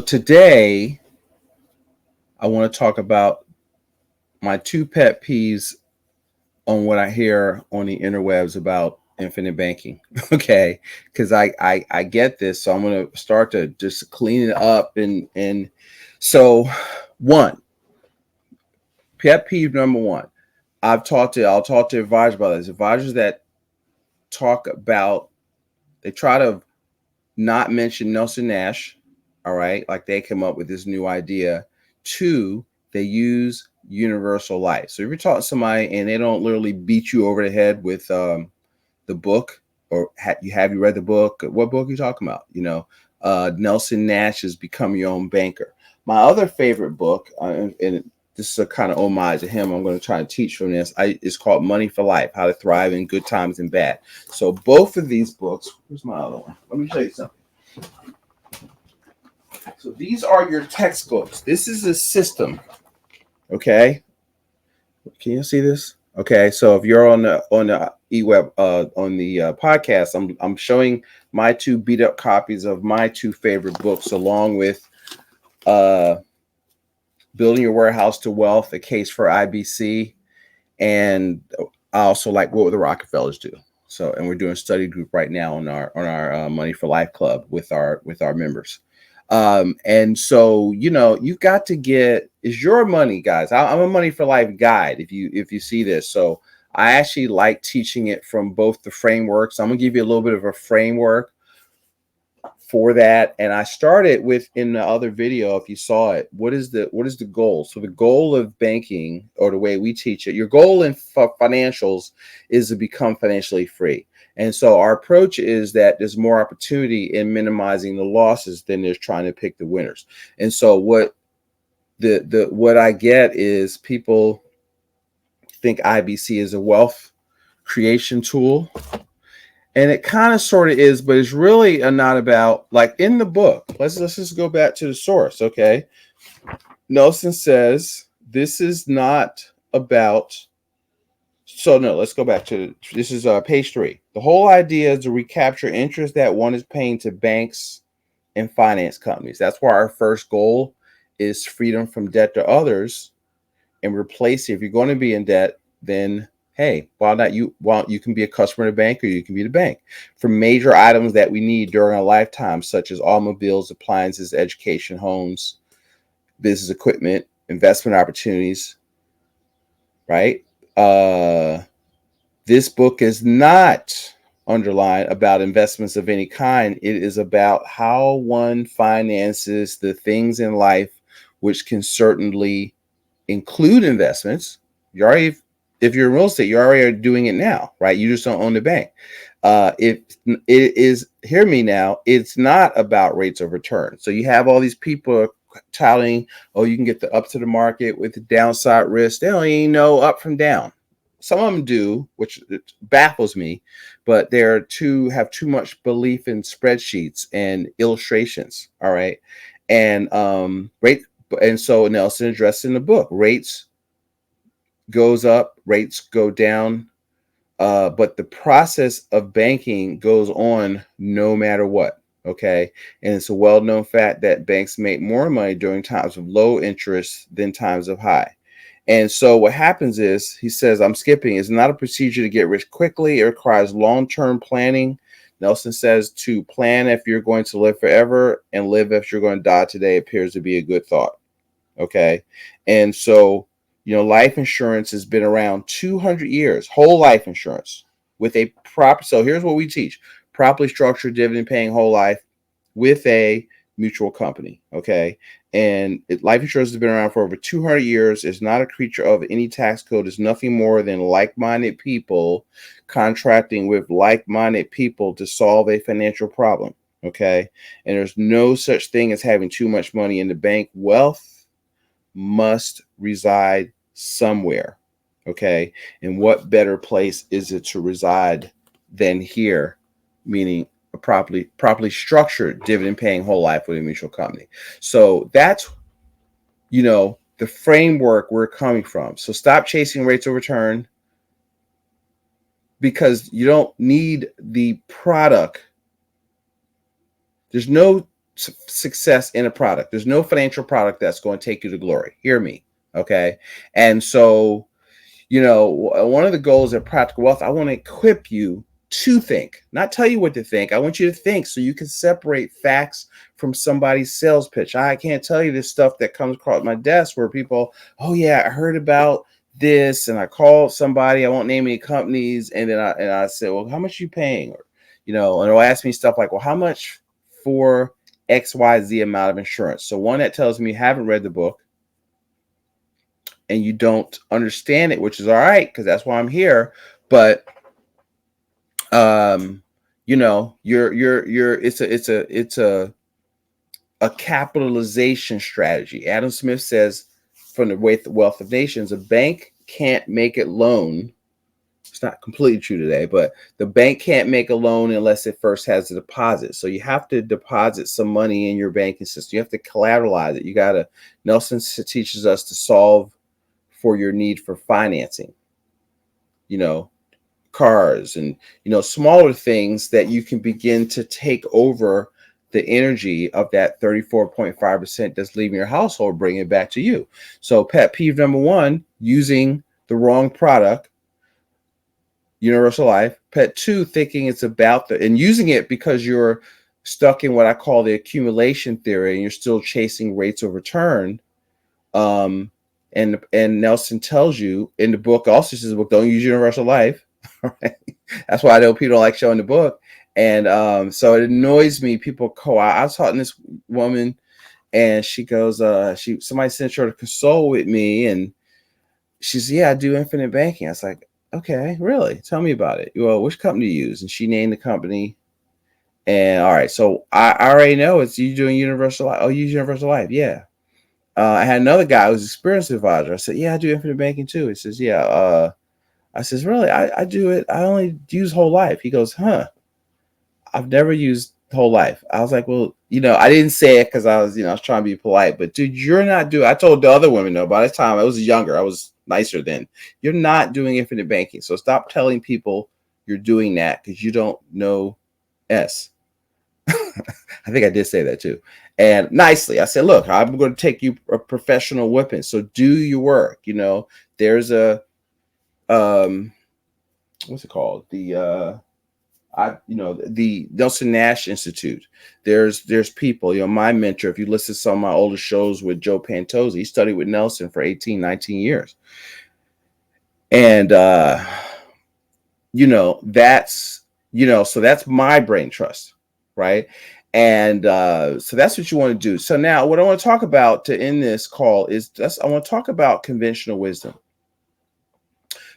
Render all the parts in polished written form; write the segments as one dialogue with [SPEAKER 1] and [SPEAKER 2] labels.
[SPEAKER 1] today I want to talk about my two pet peeves on what I hear on the interwebs about infinite banking. Okay, because I get this, so I'm going to start to just clean it up and so one pet peeve number one. I'll talk to advisors about this. Advisors that talk about they try to not mention Nelson Nash. All right, like they come up with this new idea. Two, they use universal life. So if you're talking to somebody and they don't literally beat you over the head with the book, or have you read the book? What book are you talking about? Nelson Nash's Become Your Own Banker. My other favorite book, and this is a kind of homage to him. I'm going to try to teach from this. It's called Money for Life: How to Thrive in Good Times and Bad. So both of these books. Where's my other one? Let me show you something. So these are your textbooks. This is a system. Okay. Can you see this? Okay. So if you're on the eWeb on the podcast, I'm showing my two beat up copies of my two favorite books, along with Building Your Warehouse to Wealth: A Case for IBC, and I also like What Would the Rockefellers Do. So, and we're doing a study group right now on our Money for Life Club with our members. And so, you've got to get, is your money, guys. I'm a Money for Life guide. If you see this, so I actually like teaching it from both the frameworks. I'm gonna give you a little bit of a framework for that. And I started with, in the other video, if you saw it, what is the goal? So the goal of banking, or the way we teach it, your goal in financials is to become financially free. And so our approach is that there's more opportunity in minimizing the losses than there's trying to pick the winners. And so what I get is people think IBC is a wealth creation tool. And it kind of sort of is, but it's really not about, like in the book. Let's just go back to the source, okay? Nelson says this is not about. So no, let's go back to this is page 3. The whole idea is to recapture interest that one is paying to banks and finance companies. That's why our first goal is freedom from debt to others, and replace it. If you're going to be in debt, then hey, why not you can be a customer of the bank, or you can be the bank for major items that we need during our lifetime, such as automobiles, appliances, education, homes, business equipment, investment opportunities, right? This book is not underlined about investments of any kind. It is about how one finances the things in life, which can certainly include investments. If you're in real estate, you already are doing it now, right? You just don't own the bank. If it is, hear me now, it's not about rates of return. So you have all these people touting, oh, you can get the up to the market with the downside risk. They don't even know up from down. Some of them do, which baffles me, but have too much belief in spreadsheets and illustrations. All right. And so Nelson addressed in the book, rates goes up, rates go down, but the process of banking goes on no matter what. Okay. And it's a well-known fact that banks make more money during times of low interest than times of high. And so what happens is, he says, I'm skipping, it's not a procedure to get rich quickly. It requires long-term planning. Nelson says to plan if you're going to live forever, and live if you're going to die today appears to be a good thought. Okay. And so, life insurance has been around 200 years, whole life insurance with a proper. So here's what we teach: properly structured dividend paying whole life with a mutual company. Okay. And life insurance has been around for over 200 years. It's not a creature of any tax code. It's nothing more than like-minded people contracting with like-minded people to solve a financial problem. Okay. And there's no such thing as having too much money in the bank. Wealth must reside somewhere. Okay. And what better place is it to reside than here? Meaning a properly structured dividend paying whole life with a mutual company. So that's, the framework we're coming from. So stop chasing rates of return, because you don't need the product. There's no success in a product. There's no financial product that's going to take you to glory. Hear me. Okay. And so, one of the goals of Practical Wealth, I want to equip you to think, not tell you what to think. I want you to think so you can separate facts from somebody's sales pitch. I can't tell you this stuff that comes across my desk where people, oh yeah, I heard about this and I called somebody, I won't name any companies, and then I said, well, how much are you paying? Or, and they'll ask me stuff like, well, how much for XYZ amount of insurance? So one that tells me you haven't read the book and you don't understand it, which is all right, because that's why I'm here. But it's a capitalization strategy. Adam Smith says from the Wealth of Nations, a bank can't make it loan. It's not completely true today, but the bank can't make a loan unless it first has a deposit. So you have to deposit some money in your banking system. You have to collateralize it. Nelson teaches us to solve for your need for financing, cars and, smaller things that you can begin to take over the energy of that 34.5% that's leaving your household, bring it back to you. So pet peeve number one, using the wrong product, Universal Life. Pet two, thinking it's about and using it because you're stuck in what I call the accumulation theory and you're still chasing rates of return. And Nelson tells you in the book, also says the book, don't use Universal Life. Right? That's why I know people don't like showing the book. And so it annoys me. People I was talking to this woman and she goes, somebody sent her to console with me and she said, yeah, I do infinite banking. I was like, okay, really? Tell me about it. Well, which company do you use? And she named the company. And all right, so I already know it's you doing Universal Life. Oh, you use Universal Life. Yeah. I had another guy who was experienced advisor. I said, yeah, I do infinite banking too. He says, yeah. I says, really? I do it. I only use Whole Life. He goes, huh? I've never used Whole Life. I was like, well, I didn't say it because I was trying to be polite, but dude, you're not doing, I told the other women, though, by this time I was younger, I was nicer then. You're not doing infinite banking. So stop telling people you're doing that because you don't know S. I think I did say that too. And nicely, I said, look, I'm going to take you a professional whipping. So do your work. There's a, what's it called? The Nelson Nash Institute. There's people, my mentor, if you listen to some of my older shows with Joe Pantozzi, he studied with Nelson for 18, 19 years. And, so that's my brain trust. Right. And so that's what you want to do. So now what I want to talk about to end this call is I want to talk about conventional wisdom.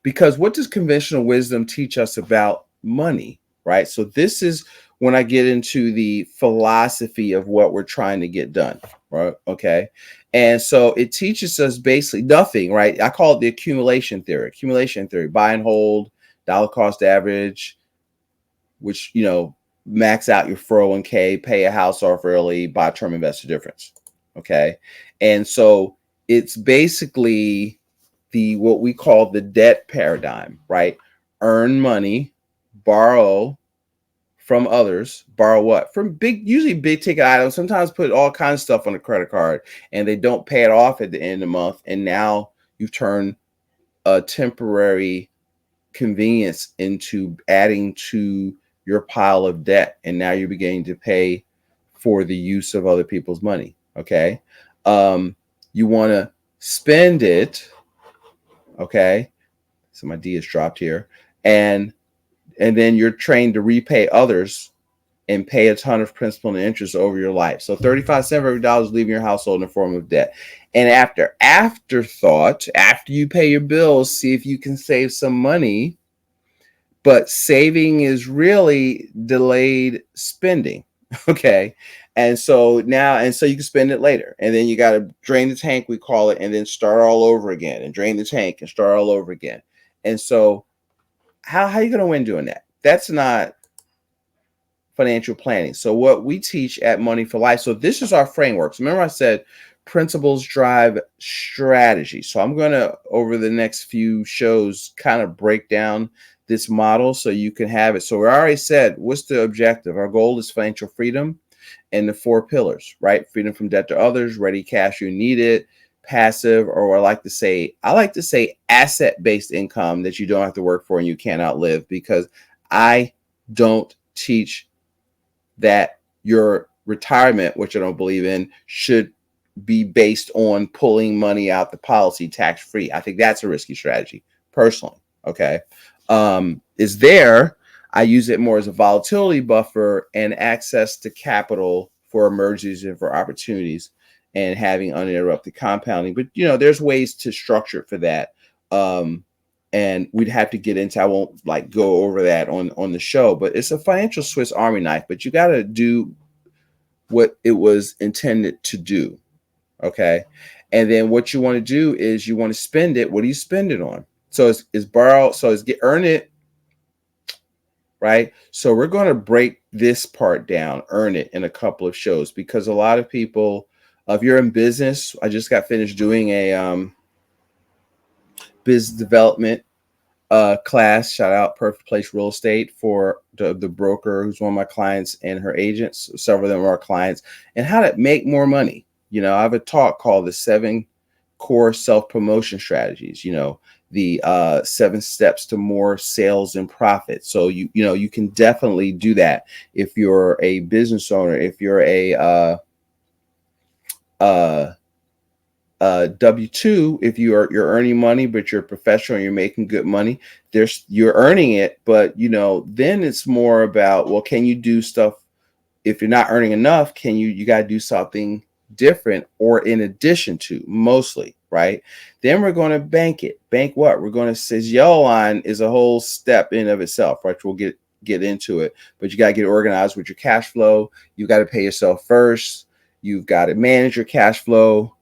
[SPEAKER 1] Because what does conventional wisdom teach us about money? Right. So this is when I get into the philosophy of what we're trying to get done. Right. Okay. And so it teaches us basically nothing. Right. I call it the accumulation theory, buy and hold, dollar cost average, which, max out your 401k, pay a house off early, buy term investor difference. Okay. And so it's basically what we call the debt paradigm, right? Earn money, borrow from others. Borrow what? From usually big ticket items. Sometimes put all kinds of stuff on a credit card and they don't pay it off at the end of the month. And now you've turned a temporary convenience into adding to your pile of debt. And now you're beginning to pay for the use of other people's money. Okay. You want to spend it. Okay. So my D is dropped here. And then you're trained to repay others and pay a ton of principal and interest over your life. So 35 cents of every dollar is leaving your household in the form of debt. And afterthought, after you pay your bills, see if you can save some money. But saving is really delayed spending. Okay. And so you can spend it later. And then you got to drain the tank, we call it, and then start all over again and drain the tank and start all over again. And so how are you going to win doing that? That's not financial planning. So what we teach at Money for Life. So this is our frameworks. Remember I said principles drive strategy. So I'm going to, over the next few shows, kind of break down this model so you can have it. So we already said, what's the objective? Our goal is financial freedom. and the four pillars, right? Freedom from debt to others, ready cash you need it, passive, or I like to say asset-based income that you don't have to work for and you can't outlive, because I don't teach that your retirement, which I don't believe in, should be based on pulling money out the policy tax free. I think that's a risky strategy, personally. Okay. Is there, I use it more as a volatility buffer and access to capital for emergencies and for opportunities, and having uninterrupted compounding. But there's ways to structure it for that. And we'd have to get into, I won't like go over that on the show, but it's a financial Swiss Army knife, but you got to do what it was intended to do. Okay. And then what you want to do is you want to spend it. What do you spend it on? So it's borrow. So earn it. Right. So we're going to break this part down, earn it, in a couple of shows, because a lot of people, if you're in business, I just got finished doing a business development class. Shout out Perfect Place Real Estate for the broker who's one of my clients and her agents. Several of them are our clients, and how to make more money. I have a talk called the 7 core self-promotion strategies, the 7 steps to more sales and profit. So you can definitely do that if you're a business owner, if you're a W-2, if you're earning money, but you're a professional and you're making good money, you're earning it, but then it's more about, well, can you do stuff? If you're not earning enough, you got to do something different or in addition to, mostly, right? Then we're going to bank it. Bank what? We're going to say yellow line is a whole step in of itself, right? We'll get into it, but you got to get organized with your cash flow. You got to pay yourself first. You've got to manage your cash flow,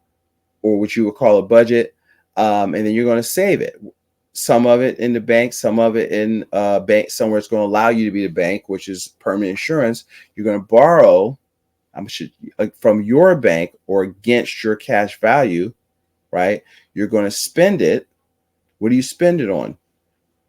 [SPEAKER 1] or what you would call a budget, and then you're going to save it. Some of it in the bank, some of it in bank somewhere it's going to allow you to be the bank, which is permanent insurance. You're going to borrow from your bank or against your cash value, right? You're going to spend it. What do you spend it on?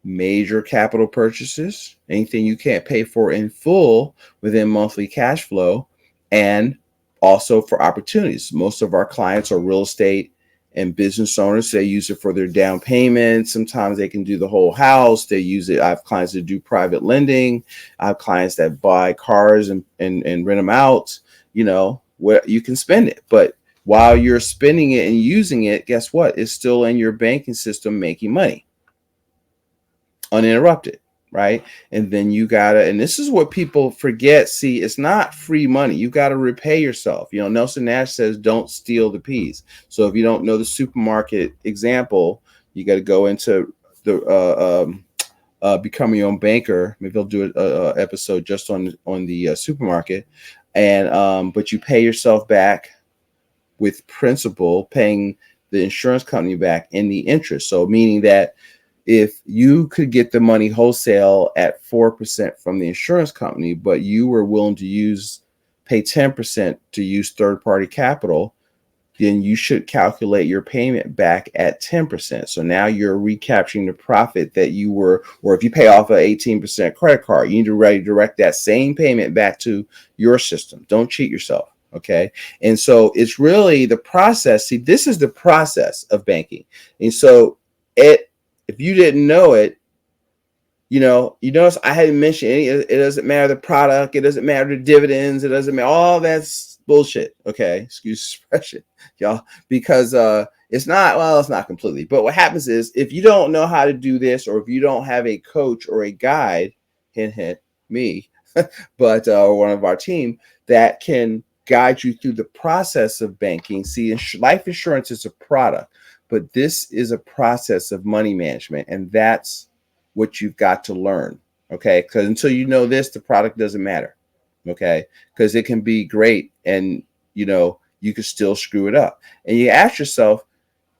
[SPEAKER 1] Major capital purchases, anything you can't pay for in full within monthly cash flow, and also for opportunities. Most of our clients are real estate and business owners. They use it for their down payment. Sometimes they can do the whole house. They use it. I have clients that do private lending. I have clients that buy cars and rent them out. Where you can spend it, but while you're spending it and using it, guess what? It's still in your banking system making money uninterrupted, right? And then you gotta, and this is what people forget. See, it's not free money. You got to repay yourself. Nelson Nash says, don't steal the peas. So if you don't know the supermarket example, you got to go into the becoming your own banker. Maybe they'll do a episode just on the supermarket, and but you pay yourself back with principal, paying the insurance company back in the interest. So meaning that if you could get the money wholesale at 4% from the insurance company, but you were willing to pay 10% to use third-party capital, then you should calculate your payment back at 10%. So now you're recapturing the profit that you were, or if you pay off an 18% credit card, you need to redirect that same payment back to your system. Don't cheat yourself. Okay. And so it's really the process. See, this is the process of banking. And so if you didn't know it, you notice I hadn't mentioned any. It doesn't matter the product. It doesn't matter the dividends. It doesn't matter. All that's bullshit. Okay, excuse the expression, y'all, because it's not. Well, it's not completely. But what happens is, if you don't know how to do this, or if you don't have a coach or a guide, hint, hint, me, but one of our team that can guide you through the process of banking. See, life insurance is a product, but this is a process of money management, and that's what you've got to learn. Okay, because until you know this, the product doesn't matter. Okay, because it can be great, and you can still screw it up. And you ask yourself,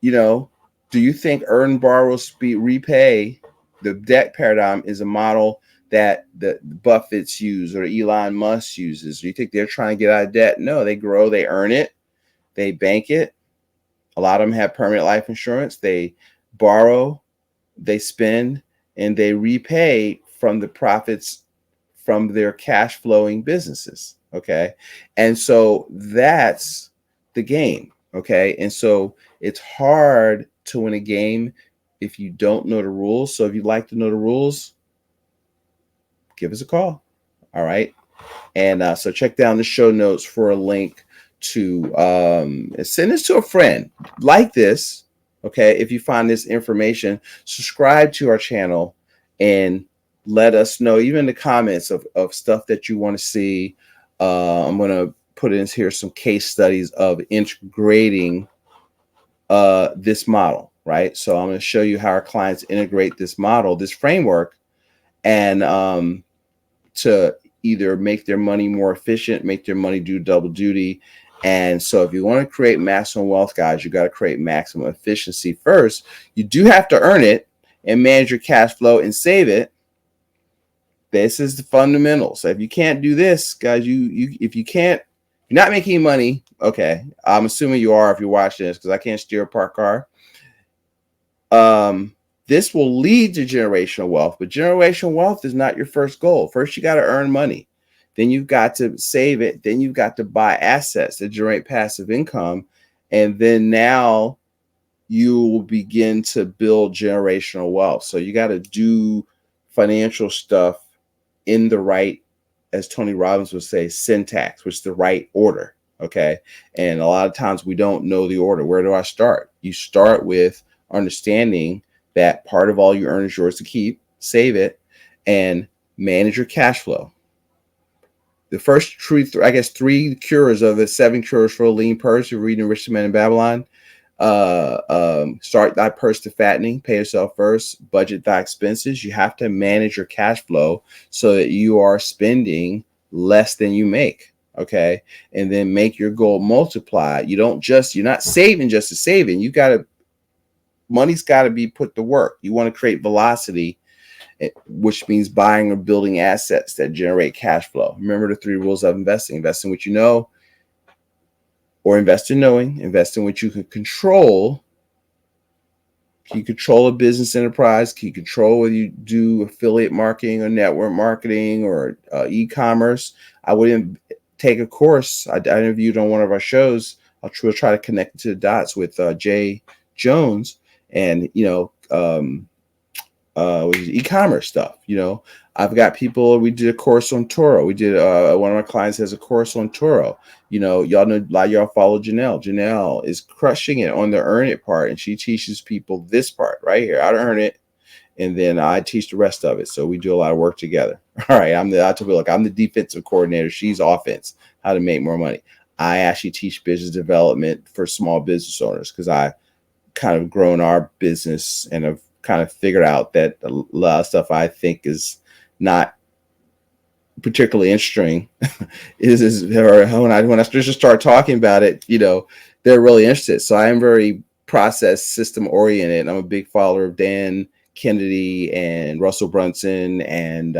[SPEAKER 1] do you think earn, borrow, repay? The debt paradigm is a model that the Buffett's use or Elon Musk uses. Do you think they're trying to get out of debt? No, they grow, they earn it, they bank it. A lot of them have permanent life insurance. They borrow, they spend, and they repay from the profits from their cash flowing businesses. Okay. And so that's the game. Okay. And so it's hard to win a game if you don't know the rules. So if you'd like to know the rules, give us a call. All right. And so check down the show notes for a link to send this to a friend like this. Okay. If you find this information, subscribe to our channel and let us know, even in the comments of stuff that you want to see. I'm going to put in here some case studies of integrating this model, right? So I'm going to show you how our clients integrate this model, this framework, and to either make their money more efficient, make their money do double duty. And so if you want to create maximum wealth, guys, you got to create maximum efficiency first. You do have to earn it and manage your cash flow and save it. This is the fundamentals. So if you can't do this, guys, if you can't, you're not making money. Okay. I'm assuming you are if you're watching this, because I can't steer a parked car. This will lead to generational wealth, but generational wealth is not your first goal. First, you got to earn money. Then you've got to save it. Then you've got to buy assets that generate passive income. And then now you will begin to build generational wealth. So you got to do financial stuff in the right, as Tony Robbins would say, syntax, which is the right order. Okay. And a lot of times we don't know the order. Where do I start? You start with understanding that part of all you earn is yours to keep, save it, and manage your cash flow. The first three cures of the 7 cures for a lean purse. You're reading Rich Man in Babylon. Start thy purse to fattening. Pay yourself first. Budget thy expenses. You have to manage your cash flow so that you are spending less than you make. Okay. And then make your goal multiply. You're not saving just to saving. Money's got to be put to work. You want to create velocity, which means buying or building assets that generate cash flow. Remember the 3 rules of investing. Invest in what you know, or invest in knowing. Invest in what you can control. Can you control a business enterprise? Can you control whether you do affiliate marketing or network marketing or e-commerce? I wouldn't take a course. I interviewed on one of our shows. We'll try to connect to the dots with Jay Jones. And, e-commerce stuff. I've got people, we did a course on Turo. We did, one of our clients has a course on Turo. Y'all know, a lot of y'all follow Janelle. Janelle is crushing it on the earn it part. And she teaches people this part right here, how to earn it. And then I teach the rest of it. So we do a lot of work together. All right. I'm the defensive coordinator. She's offense, how to make more money. I actually teach business development for small business owners because I kind of grown our business and have kind of figured out that a lot of stuff I think is not particularly interesting when I just start talking about it, they're really interested. So I am very process system oriented. I'm a big follower of Dan Kennedy and Russell Brunson and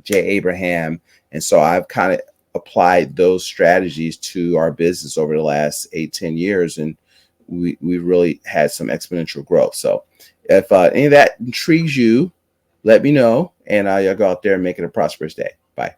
[SPEAKER 1] Jay Abraham. And so I've kind of applied those strategies to our business over the last 8-10 years. And we really had some exponential growth. So if any of that intrigues you, let me know, and I'll go out there and make it a prosperous day. Bye.